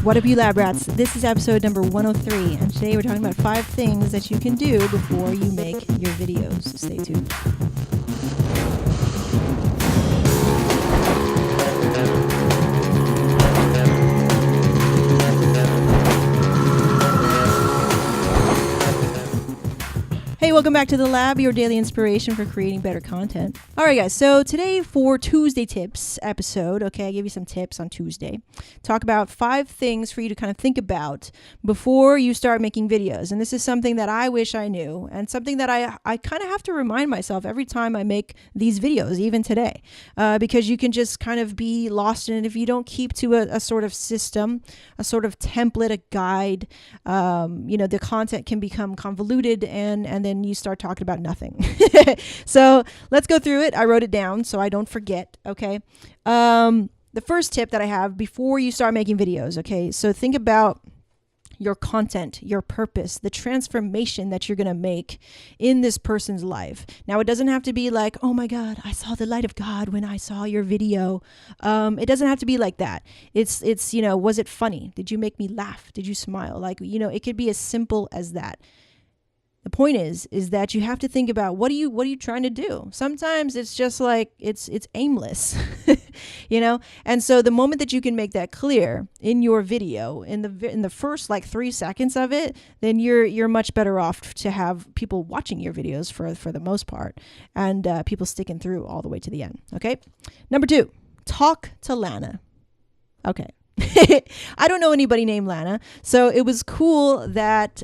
What up, you lab rats? This is episode number 103, and today we're talking about 5 things that you can do before you make your videos. Stay tuned. Hey, welcome back to the lab, your daily inspiration for creating better content. All right, guys, so today for Tuesday Tips episode, okay, I give you some tips on Tuesday. Talk about 5 things for you to kind of think about before you start making videos. And this is something that I wish I knew, and something that I kind of have to remind myself every time I make these videos, even today, because you can just kind of be lost in it if you don't keep to a sort of system, a sort of template, a guide. The content can become convoluted, and then you start talking about nothing. So let's go through it. I wrote it down so I don't forget. Okay. The first tip that I have before you start making videos. Okay. So think about your content, your purpose, the transformation that you're going to make in this person's life. Now, it doesn't have to be like, oh my God, I saw the light of God when I saw your video. It doesn't have to be like that. It's, was it funny? Did you make me laugh? Did you smile? It could be as simple as that. The point is that you have to think about what are you trying to do? Sometimes it's just like it's aimless, And so the moment that you can make that clear in your video, in the first like 3 seconds of it, then you're much better off to have people watching your videos for the most part, and people sticking through all the way to the end. Okay. Number 2, talk to Lana. Okay. I don't know anybody named Lana, so it was cool that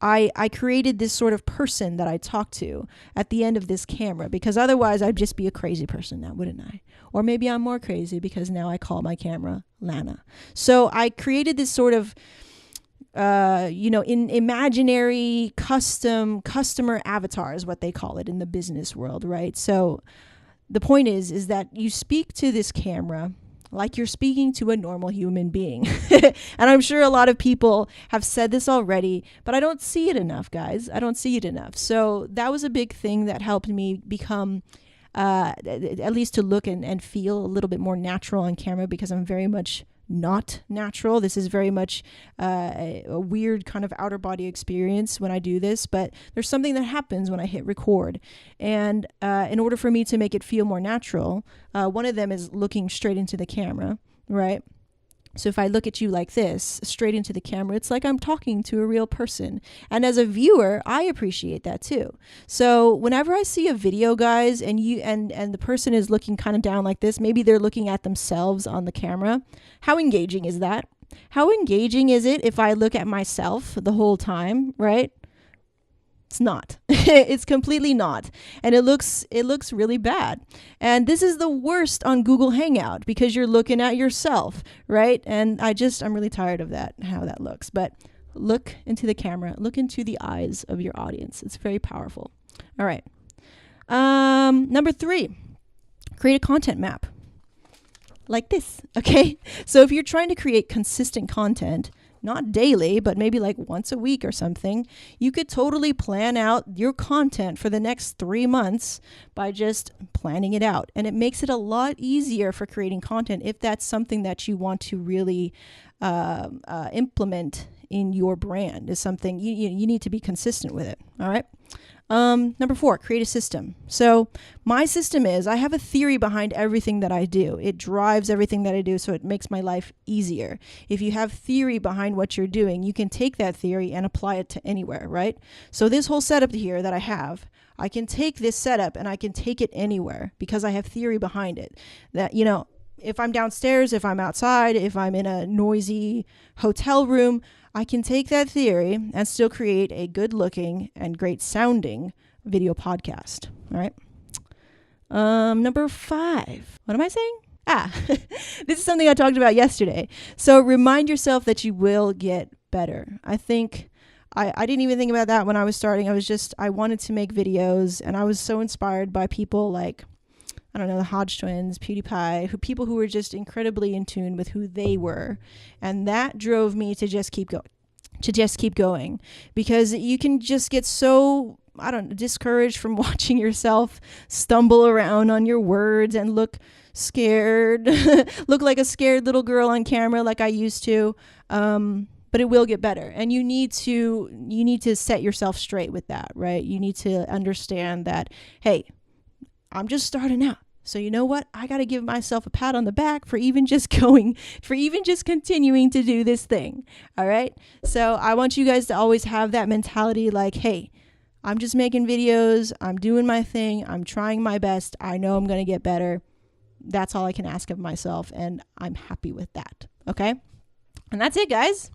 I created this sort of person that I talk to at the end of this camera, because otherwise I'd just be a crazy person now, wouldn't I? Or maybe I'm more crazy because now I call my camera Lana. So I created this sort of, in imaginary customer avatar is what they call it in the business world, right? So the point is that you speak to this camera like you're speaking to a normal human being. And I'm sure a lot of people have said this already, but I don't see it enough, guys. I don't see it enough. So that was a big thing that helped me become, at least to look and feel a little bit more natural on camera, because I'm very much not natural. This is very much a weird kind of outer body experience when I do this, but there's something that happens when I hit record. And in order for me to make it feel more natural, one of them is looking straight into the camera, right? So if I look at you like this, straight into the camera, it's like I'm talking to a real person. And as a viewer, I appreciate that too. So whenever I see a video, guys, and the person is looking kind of down like this, maybe they're looking at themselves on the camera. How engaging is that? How engaging is it if I look at myself the whole time, right? It's not. It's completely not. And it looks really bad. And this is the worst on Google Hangout, because you're looking at yourself, right? And I'm really tired of that, how that looks. But look into the camera, look into the eyes of your audience. It's very powerful. All right. Number 3, create a content map. Like this, okay? So if you're trying to create consistent content, not daily, but maybe like once a week or something, you could totally plan out your content for the next 3 months by just planning it out. And it makes it a lot easier for creating content if that's something that you want to really implement in your brand. Is something you need to be consistent with it. All right. Number 4, create a system. So my system is, I have a theory behind everything that I do. It drives everything that I do, so it makes my life easier. If you have theory behind what you're doing, you can take that theory and apply it to anywhere, right? So this whole setup here that I have, I can take this setup and I can take it anywhere because I have theory behind it. That, if I'm downstairs, if I'm outside, if I'm in a noisy hotel room, I can take that theory and still create a good looking and great sounding video podcast. All right. Number 5. What am I saying? This is something I talked about yesterday. So remind yourself that you will get better. I think I didn't even think about that when I was starting. I wanted to make videos, and I was so inspired by people like, I don't know, the Hodge twins, PewDiePie, people who were just incredibly in tune with who they were. And that drove me to just keep going, because you can just get so discouraged from watching yourself stumble around on your words and look scared, look like a scared little girl on camera like I used to. But it will get better. And you need to set yourself straight with that, right? You need to understand that, hey, I'm just starting out. So you know what? I got to give myself a pat on the back for even just continuing to do this thing. All right. So I want you guys to always have that mentality like, hey, I'm just making videos. I'm doing my thing. I'm trying my best. I know I'm going to get better. That's all I can ask of myself. And I'm happy with that. Okay. And that's it, guys.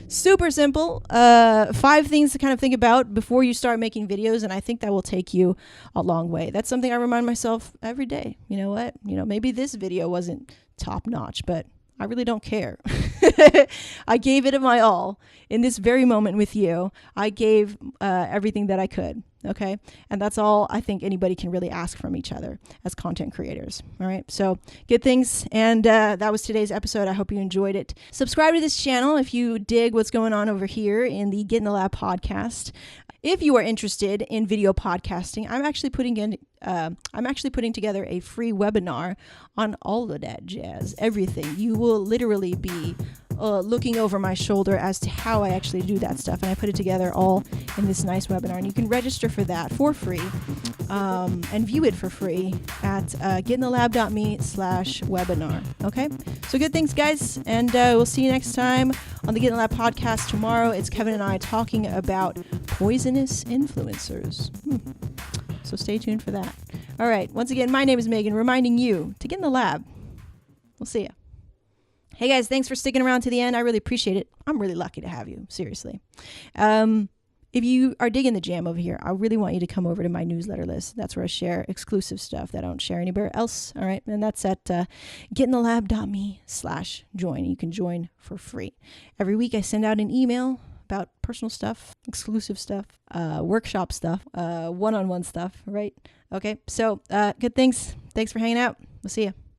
Super simple. 5 things to kind of think about before you start making videos. And I think that will take you a long way. That's something I remind myself every day. You know what? Maybe this video wasn't top notch, but I really don't care. I gave it my all in this very moment with you. I gave everything that I could. Okay. And that's all I think anybody can really ask from each other as content creators. All right. So good things. And that was today's episode. I hope you enjoyed it. Subscribe to this channel if you dig what's going on over here in the Get in the Lab podcast. If you are interested in video podcasting, I'm actually putting together a free webinar on all of that jazz, everything. You will literally be looking over my shoulder as to how I actually do that stuff. And I put it together all in this nice webinar. And you can register for that for free and view it for free at getinthelab.me/webinar. Okay? So good things, guys. And we'll see you next time on the Get in the Lab podcast tomorrow. It's Kevin and I talking about poisonous influencers. So stay tuned for that. All right. Once again, my name is Megan, reminding you to get in the lab. We'll see you. Hey guys, thanks for sticking around to the end. I really appreciate it. I'm really lucky to have you, seriously. If you are digging the jam over here, I really want you to come over to my newsletter list. That's where I share exclusive stuff that I don't share anywhere else. All right. And that's at getinthelab.me/join. You can join for free. Every week I send out an email about personal stuff, exclusive stuff, workshop stuff, one-on-one stuff, right? Okay. So good things. Thanks for hanging out. We'll see you.